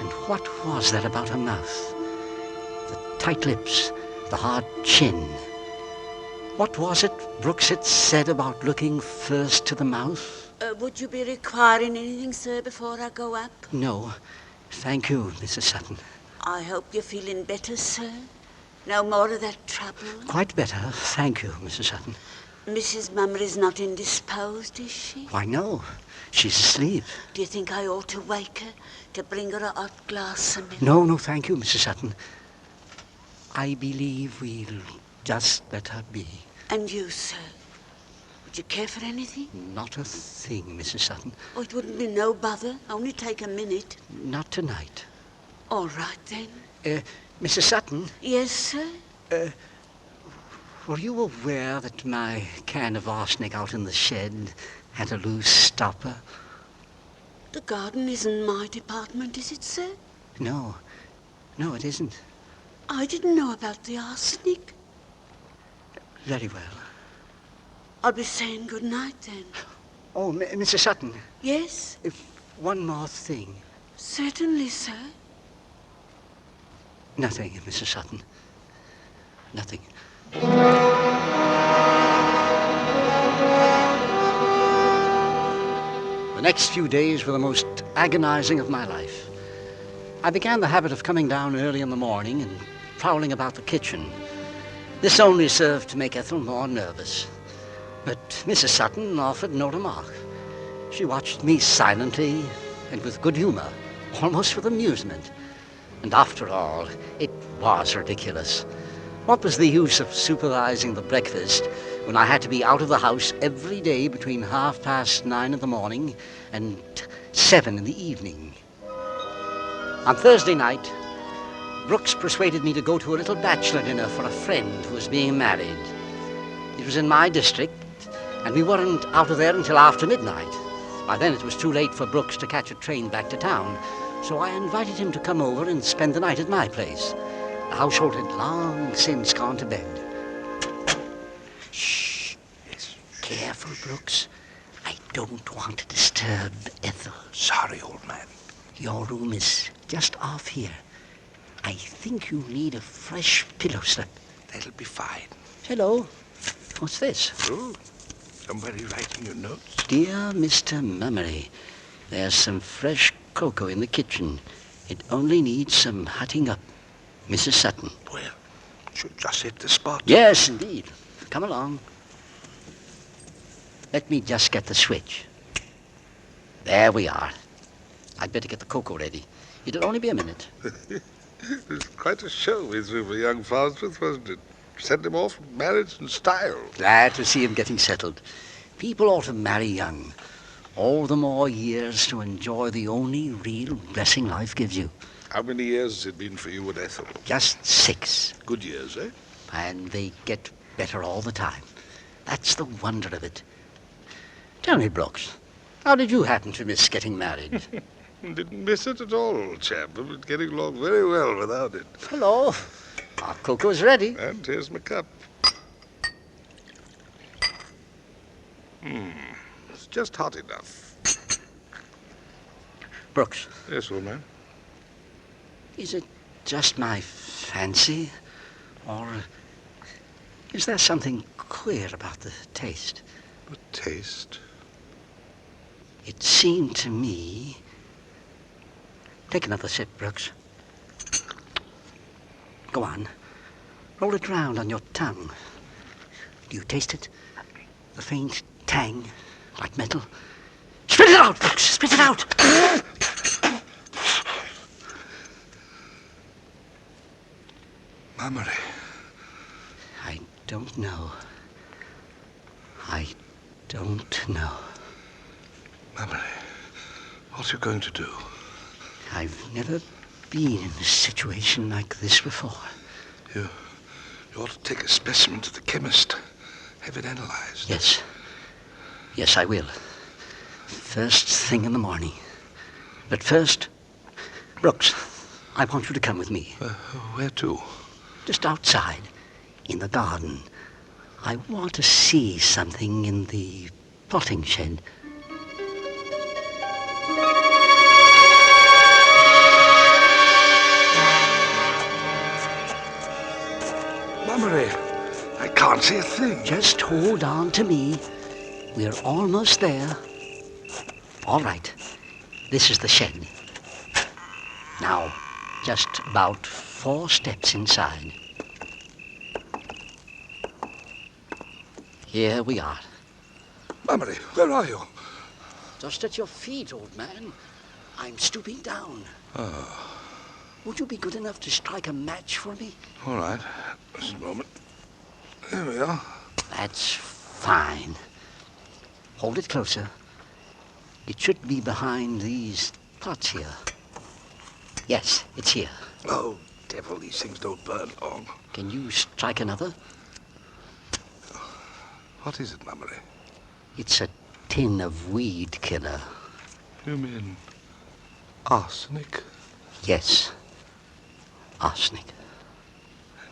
And what was that about her mouth? The tight lips, the hard chin. What was it Brooks had said about looking first to the mouth? Would you be requiring anything, sir, before I go up? No. Thank you, Mrs. Sutton. I hope you're feeling better, sir. No more of that trouble. Quite better, thank you, Mrs. Sutton. Mrs. Mummery's not indisposed, is she? Why, no. She's asleep. Do you think I ought to wake her, to bring her a hot glass of milk? No, thank you, Mrs. Sutton. I believe we'll just let her be. And you, sir? Would you care for anything? Not a thing, Mrs. Sutton. Oh, it wouldn't be no bother. Only take a minute. Not tonight. All right, then. Mrs. Sutton? Yes, sir? Were you aware that my can of arsenic out in the shed had a loose stopper? The garden isn't my department, is it, sir? No, it isn't. I didn't know about the arsenic. Very well. I'll be saying good night, then. Oh, Mrs. Sutton. Yes? One more thing. Certainly, sir. Nothing, Mrs. Sutton. Nothing. The next few days were the most agonizing of my life. I began the habit of coming down early in the morning and prowling about the kitchen. This only served to make Ethel more nervous. But Mrs. Sutton offered no remark. She watched me silently and with good humor, almost with amusement. And after all, it was ridiculous. What was the use of supervising the breakfast when I had to be out of the house every day between 9:30 in the morning and 7 in the evening? On Thursday night, Brooks persuaded me to go to a little bachelor dinner for a friend who was being married. It was in my district, and we weren't out of there until after midnight. By then it was too late for Brooks to catch a train back to town, so I invited him to come over and spend the night at my place. The household had long since gone to bed. Shh. Yes. Careful, Brooks. I don't want to disturb Ethel. Sorry, old man. Your room is just off here. I think you need a fresh pillow slip. That'll be fine. Hello. What's this? Oh, somebody writing you notes? Dear Mr. Mummery, there's some fresh cocoa in the kitchen. It only needs some hotting up. Mrs. Sutton. Well, should just hit the spot. Yes, indeed. Come along. Let me just get the switch. There we are. I'd better get the cocoa ready. It'll only be a minute. It was quite a show we threw for young Farnsworth, wasn't it? Sent him off married in style. Glad to see him getting settled. People ought to marry young. All the more years to enjoy the only real blessing life gives you. How many years has it been for you and Ethel? Just 6. Good years, eh? And they get better all the time. That's the wonder of it. Tell me, Brooks, how did you happen to miss getting married? Didn't miss it at all, old chap. I've been getting along very well without it. Hello. Our cocoa's ready. And here's my cup. It's just hot enough. Brooks. Yes, old man. Is it just my fancy? Or is there something queer about the taste? The taste? It seemed to me... Take another sip, Brooks. Go on. Roll it round on your tongue. Do you taste it? The faint tang, like metal. Spit it out, Brooks! Spit it out! Mummery. I don't know. I don't know. Mummery, what are you going to do? I've never been in a situation like this before. You ought to take a specimen to the chemist. Have it analyzed. Yes. Yes, I will. First thing in the morning. But first, Brooks, I want you to come with me. Where to? Just outside, in the garden. I want to see something in the potting shed. Mummery, I can't see a thing. Just hold on to me. We're almost there. All right. This is the shed. Now, just about 4 steps inside. Here we are. Mummery, where are you? Just at your feet, old man. I'm stooping down. Oh. Would you be good enough to strike a match for me? All right. Just a moment. There we are. That's fine. Hold it closer. It should be behind these pots here. Yes, it's here. Oh, devil, these things don't burn long. Can you strike another? What is it, Mummery? It's a tin of weed killer. You mean arsenic? Yes. Arsenic.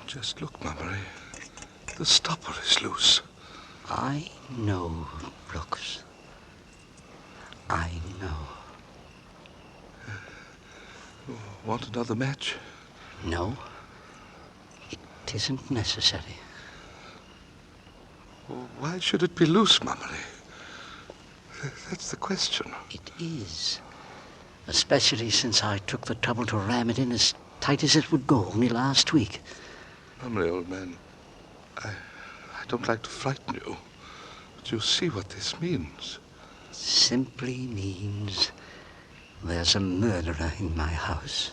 Just look, Mummery. The stopper is loose. I know, Brooks. I know. Want another match? No. It isn't necessary. Well, why should it be loose, Mummery? That's the question. It is. Especially since I took the trouble to ram it in as tight as it would go only last week. Mummery, old man, I don't like to frighten you, but you see what this means. Simply means there's a murderer in my house.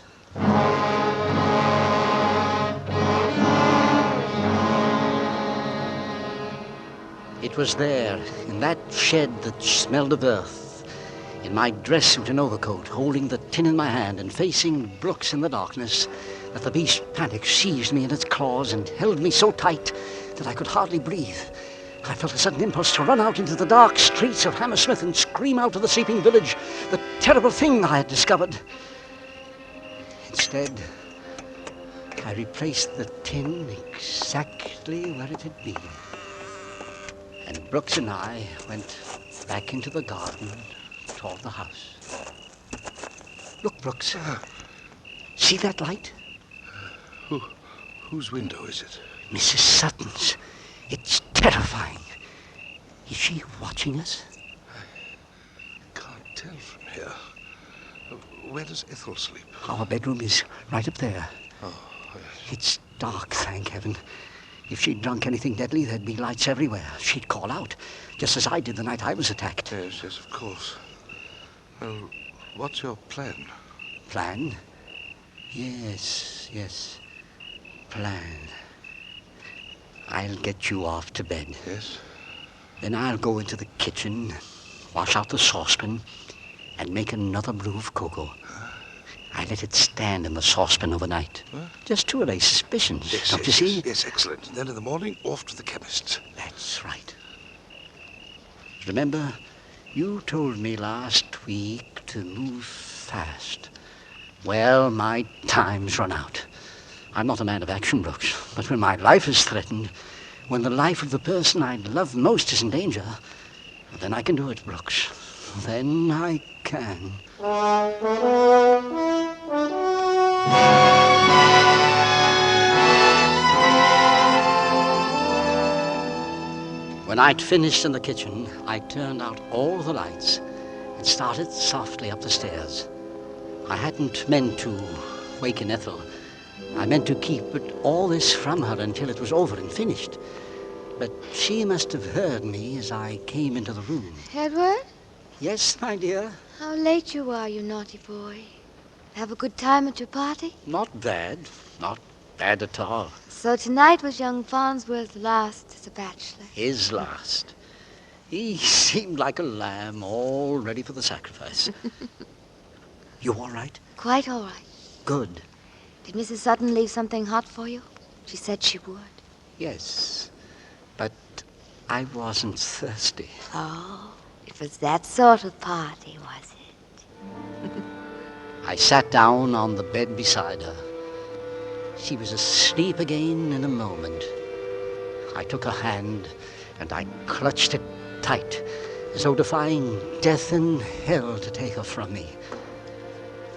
It was there, in that shed that smelled of earth, in my dress suit and overcoat, holding the tin in my hand and facing Brooks in the darkness, that the beast panic seized me in its claws and held me so tight that I could hardly breathe. I felt a sudden impulse to run out into the dark streets of Hammersmith and scream out to the sleeping village the terrible thing I had discovered. Instead, I replaced the tin exactly where it had been. And Brooks and I went back into the garden toward the house. Look, Brooks. See that light? Whose window is it? Mrs. Sutton's. It's terrifying. Is she watching us? I can't tell from here. Where does Ethel sleep? Our bedroom is right up there. Oh, yes. It's dark, thank heaven. If she'd drunk anything deadly, there'd be lights everywhere. She'd call out, just as I did the night I was attacked. Yes, of course. Well, what's your plan? Plan? Yes. Plan. I'll get you off to bed. Yes? Then I'll go into the kitchen, wash out the saucepan, and make another brew of cocoa. I let it stand in the saucepan overnight, just to allay suspicions, don't you see? Yes, excellent. Then in the morning, off to the chemist's. That's right. Remember, you told me last week to move fast. Well, my time's run out. I'm not a man of action, Brooks, but when my life is threatened, when the life of the person I love most is in danger, then I can do it, Brooks. Then I can. When I'd finished in the kitchen, I turned out all the lights and started softly up the stairs. I hadn't meant to waken Ethel. I meant to keep all this from her until it was over and finished. But she must have heard me as I came into the room. Edward? Yes, my dear? How late you are, you naughty boy. Have a good time at your party? Not bad. Not bad at all. So tonight was young Farnsworth's last as a bachelor. His last. He seemed like a lamb, all ready for the sacrifice. You all right? Quite all right. Good. Did Mrs. Sutton leave something hot for you? She said she would. Yes, but I wasn't thirsty. Oh, it was that sort of party, was it? I sat down on the bed beside her. She was asleep again in a moment. I took her hand and I clutched it tight, as though defying death and hell to take her from me.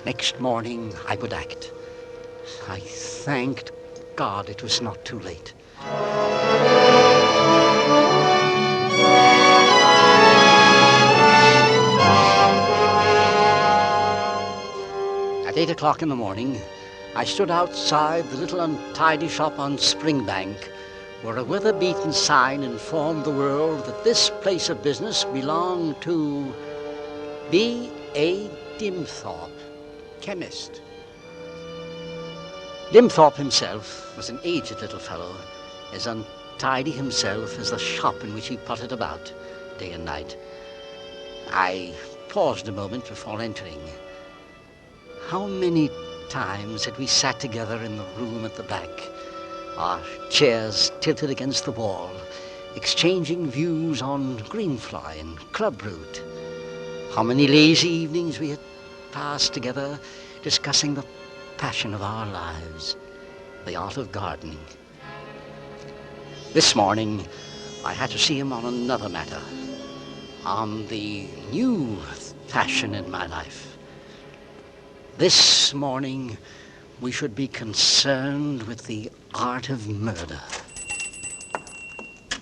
Next morning, I would act. I thanked God it was not too late. At 8 o'clock in the morning, I stood outside the little untidy shop on Springbank, where a weather-beaten sign informed the world that this place of business belonged to B.A. Dimthorpe, chemist. Dimthorpe himself was an aged little fellow, as untidy himself as the shop in which he pottered about day and night. I paused a moment before entering. How many times had we sat together in the room at the back, our chairs tilted against the wall, exchanging views on greenfly and clubroot. How many lazy evenings we had passed together discussing the passion of our lives, the art of gardening. This morning, I had to see him on another matter, on the new passion in my life. This morning, we should be concerned with the art of murder.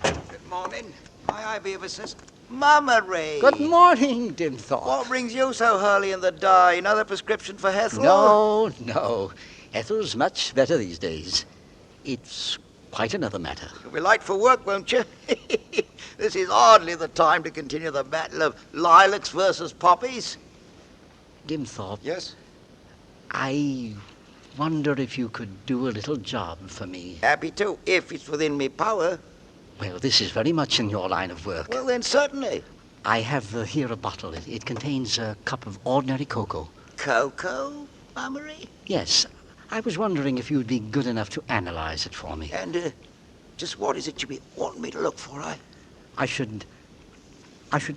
Good morning. May I be of assistance? Mummery! Good morning, Dimthorpe. What brings you so early in the day? Another prescription for Ethel? No. Ethel's much better these days. It's quite another matter. You'll be late for work, won't you? This is hardly the time to continue the battle of lilacs versus poppies. Dimthorpe. Yes? I wonder if you could do a little job for me. Happy to, if it's within me power. Well, this is very much in your line of work. Well, then, certainly. I have here a bottle. It contains a cup of ordinary cocoa. Cocoa, Mummery? Yes. I was wondering if you'd be good enough to analyze it for me. And just what is it you want me to look for, eh? I should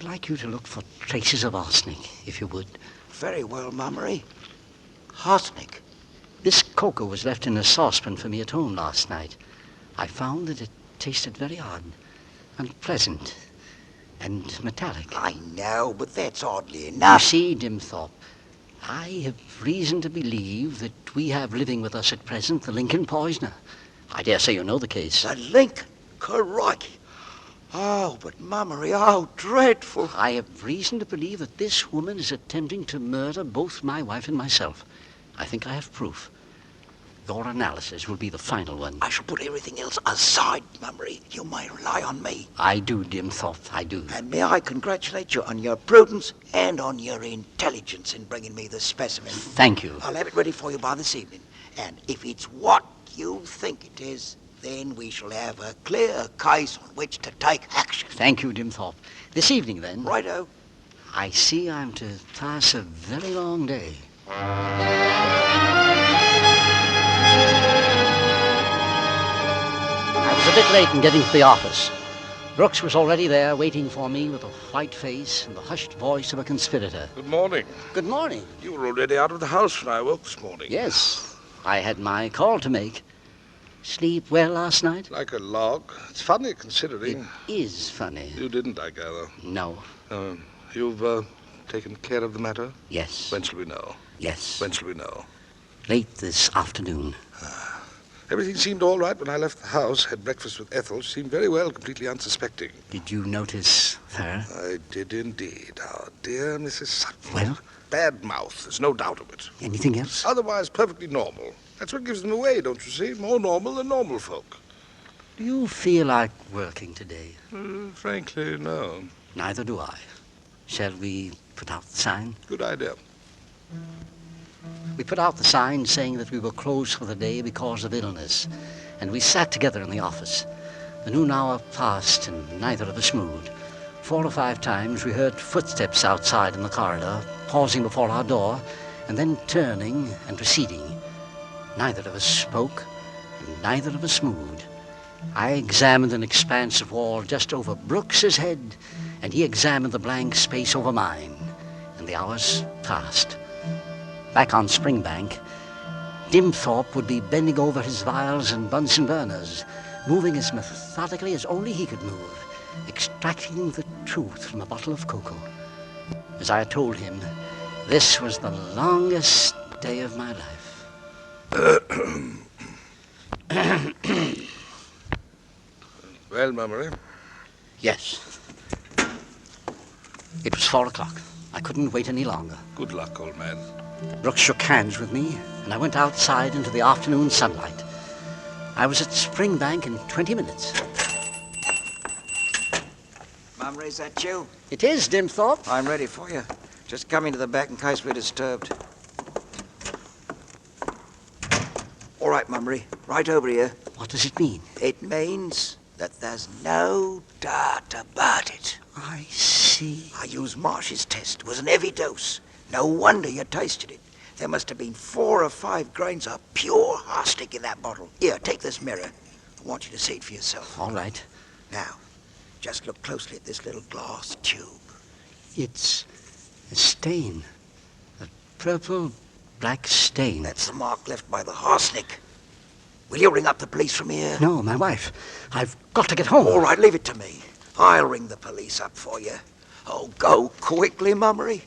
like you to look for traces of arsenic, if you would. Very well, Mummery. Arsenic. This cocoa was left in a saucepan for me at home last night. I found that it tasted very odd, unpleasant, and metallic. I know, but that's oddly You enough. see, Dimthorpe, I have reason to believe that we have living with us at present the Lincoln poisoner. I dare say you know the case. The Lincoln? Crikey. Oh, but Mummery, how dreadful. I have reason to believe that this woman is attempting to murder both my wife and myself. I think I have proof. Your analysis will be the final one. I shall put everything else aside, Mummery. You may rely on me. I do, Dimthorpe, I do. And may I congratulate you on your prudence and on your intelligence in bringing me the specimen. Thank you. I'll have it ready for you by this evening. And if it's what you think it is, then we shall have a clear case on which to take action. Thank you, Dimthorpe. This evening, then. Righto. I see I'm to pass a very long day. I was a bit late in getting to the office. Brooks was already there waiting for me with a white face and the hushed voice of a conspirator. Good morning. Good morning. You were already out of the house when I woke this morning. Yes, I had my call to make. Sleep well last night? Like a log. It's funny considering. It is funny. You didn't, I gather. No. You've taken care of the matter? Yes. When shall we know? Yes. When shall we know? Late this afternoon. Everything seemed all right when I left the house, had breakfast with Ethel. She seemed very well, completely unsuspecting. Did you notice her? I did indeed. Our dear Mrs. Sutton. Well? Bad mouth, there's no doubt of it. Anything else? Otherwise perfectly normal. That's what gives them away, don't you see? More normal than normal folk. Do you feel like working today? Frankly, no. Neither do I. Shall we put out the sign? Good idea. We put out the sign saying that we were closed for the day because of illness, and we sat together in the office. The noon hour passed, and neither of us moved. 4 or 5 times we heard footsteps outside in the corridor, pausing before our door, and then turning and receding. Neither of us spoke, and neither of us moved. I examined an expanse of wall just over Brooks's head, and he examined the blank space over mine, and the hours passed. Back on Springbank, Dimthorpe would be bending over his vials and Bunsen burners, moving as methodically as only he could move, extracting the truth from a bottle of cocoa. As I had told him, this was the longest day of my life. Well, Mummery? Yes. It was 4 o'clock. I couldn't wait any longer. Good luck, old man. Brooks shook hands with me, and I went outside into the afternoon sunlight. I was at Springbank in 20 minutes. Mummery, is that you? It is, Dimthorpe. I'm ready for you. Just come into the back in case we're disturbed. All right, Mummery. Right over here. What does it mean? It means that there's no doubt about it. I see. I used Marsh's test. It was an heavy dose. No wonder you tasted it. There must have been 4 or 5 grains of pure arsenic in that bottle. Here, take this mirror. I want you to see it for yourself. All right. Now, just look closely at this little glass tube. It's a stain. A purple-black stain. That's the mark left by the arsenic. Will you ring up the police from here? No, my wife. I've got to get home. All right, leave it to me. I'll ring the police up for you. Oh, go quickly, Mummery.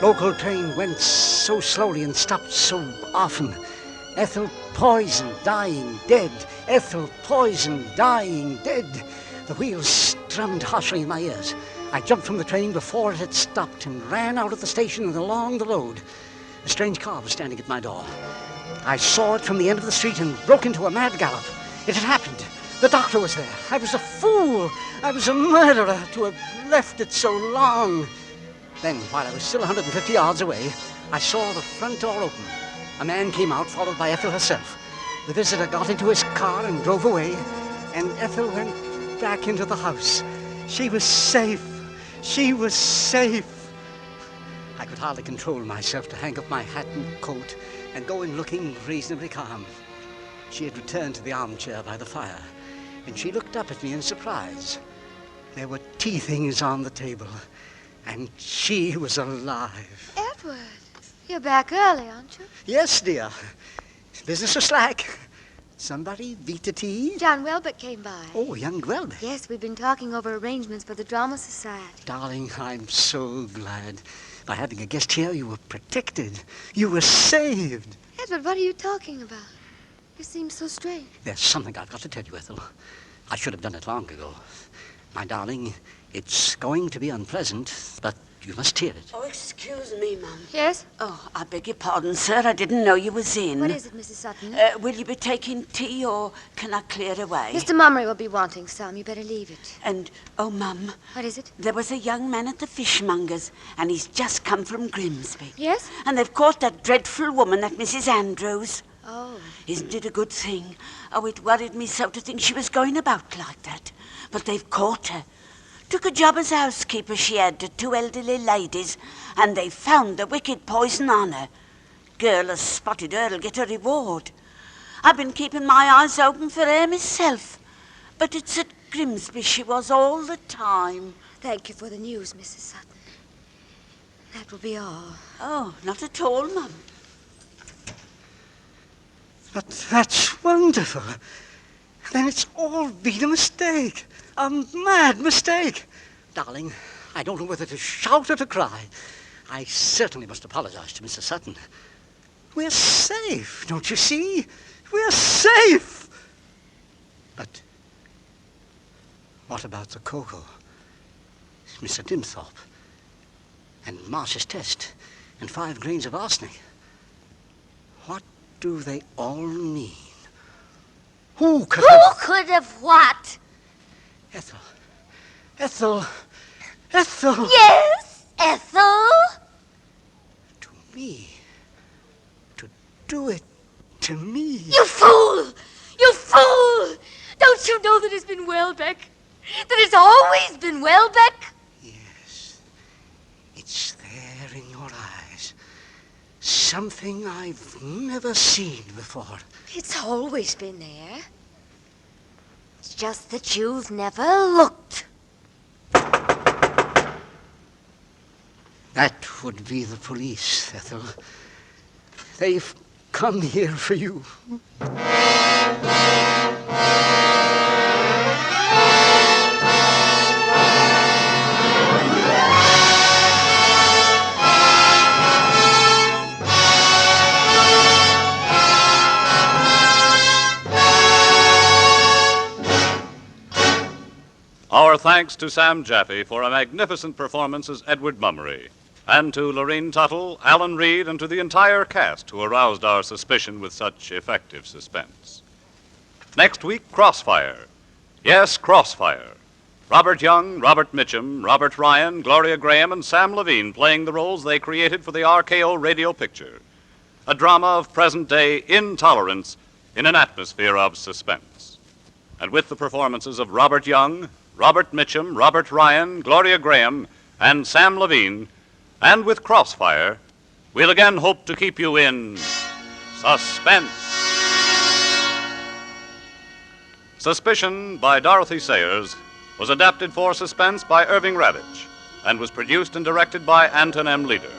Local train went so slowly and stopped so often. Ethel poisoned, dying, dead. Ethel poisoned, dying, dead. The wheels strummed harshly in my ears. I jumped from the train before it had stopped and ran out of the station and along the road. A strange car was standing at my door. I saw it from the end of the street and broke into a mad gallop. It had happened. The doctor was there. I was a fool. I was a murderer to have left it so long. Then, while I was still 150 yards away, I saw the front door open. A man came out, followed by Ethel herself. The visitor got into his car and drove away, and Ethel went back into the house. She was safe. She was safe. I could hardly control myself to hang up my hat and coat and go in looking reasonably calm. She had returned to the armchair by the fire, and she looked up at me in surprise. There were tea things on the table, and she was alive. Edward, you're back early, aren't you? Yes, dear. Business was slack. Somebody beat the tea? John Welbeck came by. Oh, young Welbeck. Yes, we've been talking over arrangements for the Drama Society. Darling, I'm so glad. By having a guest here, you were protected. You were saved. Edward, what are you talking about? You seem so strange. There's something I've got to tell you, Ethel. I should have done it long ago. My darling, it's going to be unpleasant, but you must hear it. Oh, excuse me, Mum. Yes? Oh, I beg your pardon, sir. I didn't know you was in. What is it, Mrs. Sutton? Will you be taking tea, or can I clear away? Mr. Mummery will be wanting some. You better leave it. And, oh, Mum. What is it? There was a young man at the fishmonger's, and he's just come from Grimsby. Yes? And they've caught that dreadful woman, that Mrs. Andrews. Oh. Isn't it a good thing? Oh, it worried me so to think she was going about like that. But they've caught her. Took a job as housekeeper she had to 2 elderly ladies, and they found the wicked poison on her. Girl has spotted her'll get a reward. I've been keeping my eyes open for her myself, but it's at Grimsby she was all the time. Thank you for the news, Mrs. Sutton. That will be all. Oh, not at all, Mum. But that's wonderful. Then it's all been a mistake. A mad mistake. Darling, I don't know whether to shout or to cry. I certainly must apologize to Mr. Sutton. We're safe, don't you see? We're safe. But what about the cocoa? Mr. Dimthorpe, and Marsh's test, and 5 grains of arsenic? What do they all mean? Who could have what? Ethel. Ethel. Ethel. Yes, Ethel. To me. To do it to me. You fool! You fool! Don't you know that it's been Welbeck? That it's always been Welbeck? Yes. It's there in your eyes. Something I've never seen before. It's always been there. It's just that you've never looked. That would be the police, Ethel. They've come here for you. Our thanks to Sam Jaffe for a magnificent performance as Edward Mummery, and to Lorene Tuttle, Alan Reed, and to the entire cast who aroused our suspicion with such effective suspense. Next week, Crossfire. Yes, Crossfire. Robert Young, Robert Mitchum, Robert Ryan, Gloria Graham, and Sam Levine playing the roles they created for the RKO radio picture. A drama of present-day intolerance in an atmosphere of suspense. And with the performances of Robert Young, Robert Mitchum, Robert Ryan, Gloria Graham, and Sam Levine, and with Crossfire, we'll again hope to keep you in suspense. Suspicion by Dorothy Sayers was adapted for Suspense by Irving Ravitch and was produced and directed by Anton M. Leader.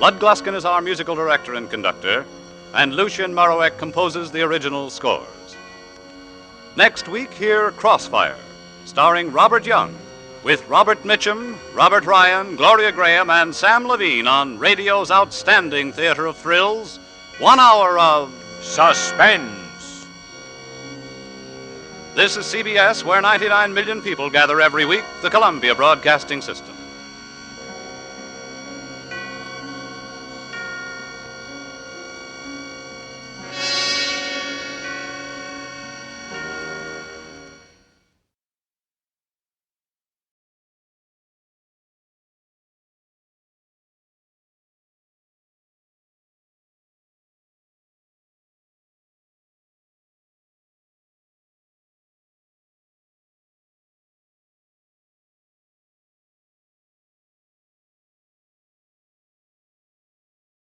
Lud Gluskin is our musical director and conductor, and Lucien Morawek composes the original scores. Next week, hear Crossfire, starring Robert Young, with Robert Mitchum, Robert Ryan, Gloria Graham, and Sam Levine on radio's outstanding theater of thrills, 1 hour of Suspense. This is CBS, where 99 million people gather every week, the Columbia Broadcasting System.